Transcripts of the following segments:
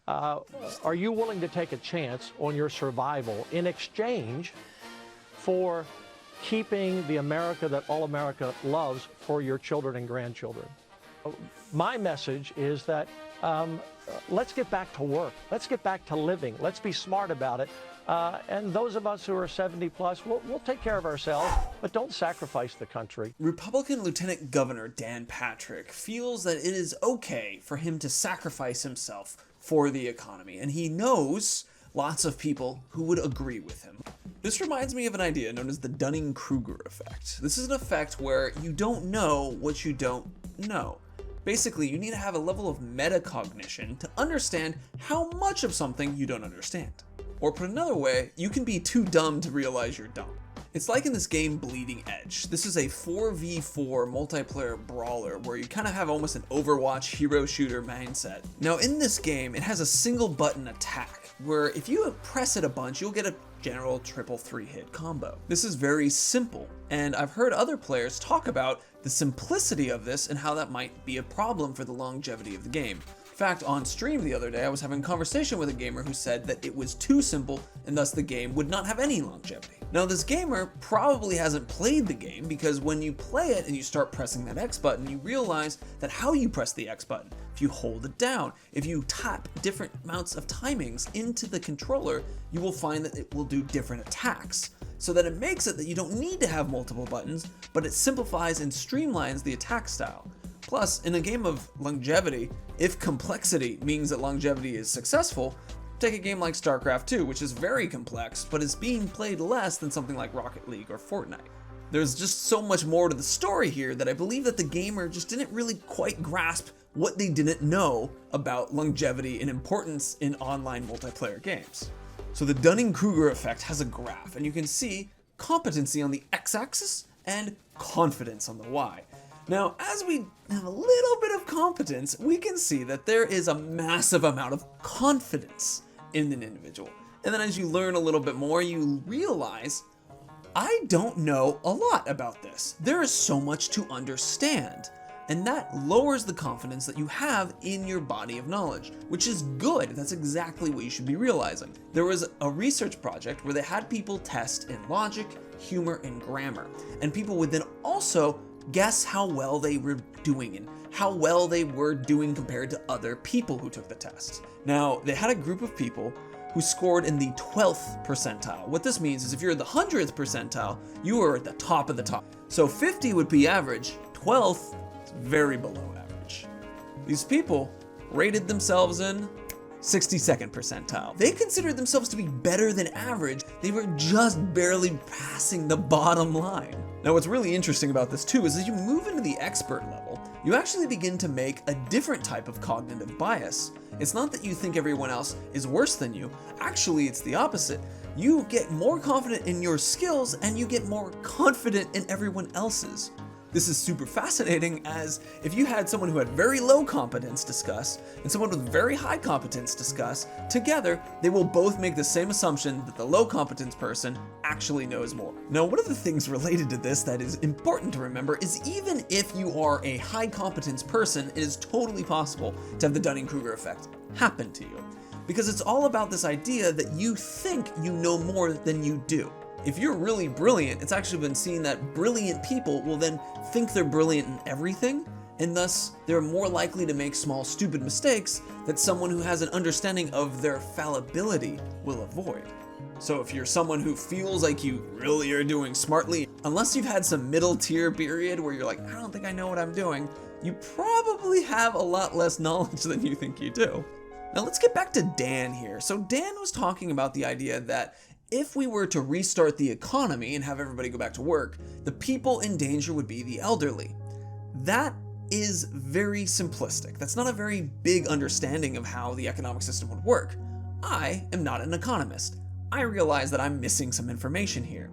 Uh, are you willing to take a chance on your survival in exchange for keeping the America that all America loves for your children and grandchildren? My message is that let's get back to work. Let's get back to living. Let's be smart about it. And those of us who are 70 plus, we'll take care of ourselves, but don't sacrifice the country. Republican Lieutenant Governor Dan Patrick feels that it is okay for him to sacrifice himself for the economy, and he knows lots of people who would agree with him. This reminds me of an idea known as the Dunning-Kruger Effect. This is an effect where you don't know what you don't know. Basically, you need to have a level of metacognition to understand how much of something you don't understand. Or put another way, you can be too dumb to realize you're dumb. It's like in this game Bleeding Edge. This is a 4v4 multiplayer brawler where you kind of have almost an Overwatch hero shooter mindset. Now in this game, it has a single button attack, where if you press it a bunch, you'll get a general triple 3-hit combo. This is very simple, and I've heard other players talk about the simplicity of this and how that might be a problem for the longevity of the game. In fact, on stream the other day, I was having a conversation with a gamer who said that it was too simple and thus the game would not have any longevity. Now this gamer probably hasn't played the game, because when you play it and you start pressing that X button, you realize that how you press the X button, if you hold it down, if you tap different amounts of timings into the controller, you will find that it will do different attacks. So that it makes it that you don't need to have multiple buttons, but it simplifies and streamlines the attack style. Plus, in a game of longevity, if complexity means that longevity is successful, take a game like StarCraft 2, which is very complex, but is being played less than something like Rocket League or Fortnite. There's just so much more to the story here that I believe that the gamer just didn't really quite grasp what they didn't know about longevity and importance in online multiplayer games. So the Dunning-Kruger effect has a graph, and you can see competency on the x-axis and confidence on the y. Now, as we have a little bit of competence, we can see that there is a massive amount of confidence in an individual. And then as you learn a little bit more, you realize, I don't know a lot about this. There is so much to understand. And that lowers the confidence that you have in your body of knowledge, which is good. That's exactly what you should be realizing. There was a research project where they had people test in logic, humor, and grammar. And people would then also guess how well they were doing and how well they were doing compared to other people who took the test. Now, they had a group of people who scored in the 12th percentile. What this means is if you're in the 100th percentile, you are at the top of the top. So 50 would be average, 12th is very below average. These people rated themselves in 62nd percentile. They considered themselves to be better than average. They were just barely passing the bottom line. Now what's really interesting about this too is as you move into the expert level, you actually begin to make a different type of cognitive bias. It's not that you think everyone else is worse than you. Actually, it's the opposite. You get more confident in your skills and you get more confident in everyone else's. This is super fascinating, as if you had someone who had very low competence discuss and someone with very high competence discuss, together they will both make the same assumption that the low competence person actually knows more. Now, one of the things related to this that is important to remember is even if you are a high competence person, it is totally possible to have the Dunning-Kruger effect happen to you. Because it's all about this idea that you think you know more than you do. If you're really brilliant, it's actually been seen that brilliant people will then think they're brilliant in everything, and thus they're more likely to make small stupid mistakes that someone who has an understanding of their fallibility will avoid. So if you're someone who feels like you really are doing smartly, unless you've had some middle tier period where you're like, I don't think I know what I'm doing, you probably have a lot less knowledge than you think you do. Now let's get back to Dan here. So Dan was talking about the idea that if we were to restart the economy and have everybody go back to work, the people in danger would be the elderly. That is very simplistic. That's not a very big understanding of how the economic system would work. I am not an economist. I realize that I'm missing some information here.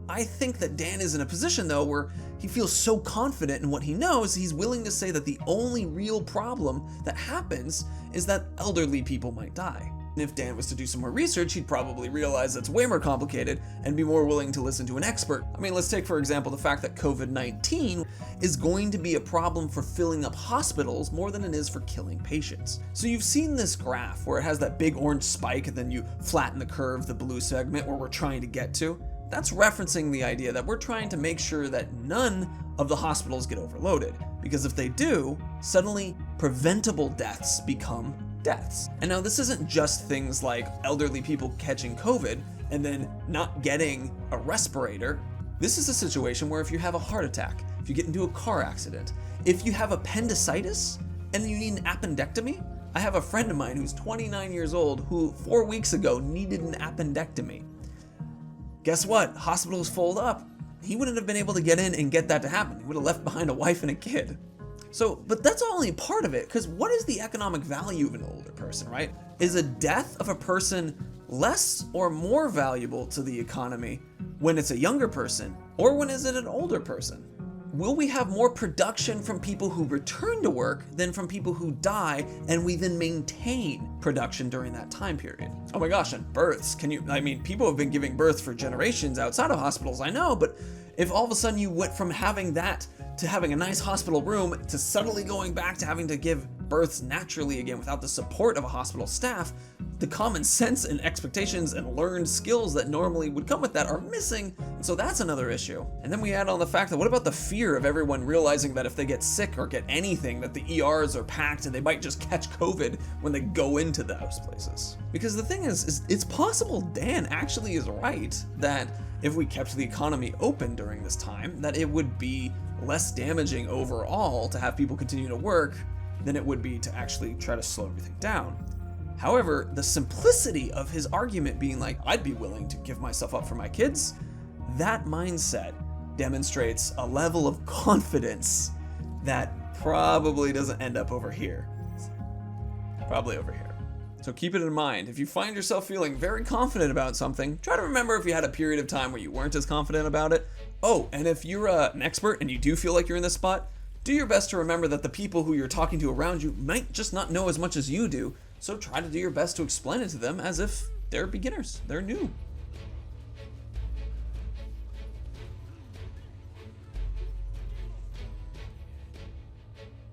I think that Dan is in a position though where he feels so confident in what he knows, he's willing to say that the only real problem that happens is that elderly people might die. If Dan was to do some more research, he'd probably realize it's way more complicated and be more willing to listen to an expert. I mean, let's take, for example, the fact that COVID-19 is going to be a problem for filling up hospitals more than it is for killing patients. So you've seen this graph where it has that big orange spike and then you flatten the curve, the blue segment where we're trying to get to. That's referencing the idea that we're trying to make sure that none of the hospitals get overloaded, because if they do, suddenly preventable deaths become deaths. And now this isn't just things like elderly people catching COVID and then not getting a respirator. This is a situation where if you have a heart attack, if you get into a car accident, if you have appendicitis and you need an appendectomy. I have a friend of mine who's 29 years old who 4 weeks ago needed an appendectomy. Guess what? Hospitals fold up. He wouldn't have been able to get in and get that to happen. He would have left behind a wife and a kid. So, but that's only part of it, because what is the economic value of an older person, right? Is a death of a person less or more valuable to the economy when it's a younger person, or when is it an older person? Will we have more production from people who return to work than from people who die, and we then maintain production during that time period? Oh my gosh, and births, people have been giving birth for generations outside of hospitals, I know, but if all of a sudden you went from having that to having a nice hospital room to suddenly going back to having to give births naturally again without the support of a hospital staff, the common sense and expectations and learned skills that normally would come with that are missing. And so that's another issue. And then we add on the fact that what about the fear of everyone realizing that if they get sick or get anything, that the ERs are packed and they might just catch COVID when they go into those places? Because the thing is it's possible Dan actually is right that if we kept the economy open during this time, that it would be less damaging overall to have people continue to work than it would be to actually try to slow everything down. However, the simplicity of his argument being like, I'd be willing to give myself up for my kids, that mindset demonstrates a level of confidence that probably doesn't end up over here. Probably over here. So keep it in mind. If you find yourself feeling very confident about something, try to remember if you had a period of time where you weren't as confident about it. Oh, and if you're an expert and you do feel like you're in this spot, do your best to remember that the people who you're talking to around you might just not know as much as you do. So try to do your best to explain it to them as if they're beginners, they're new.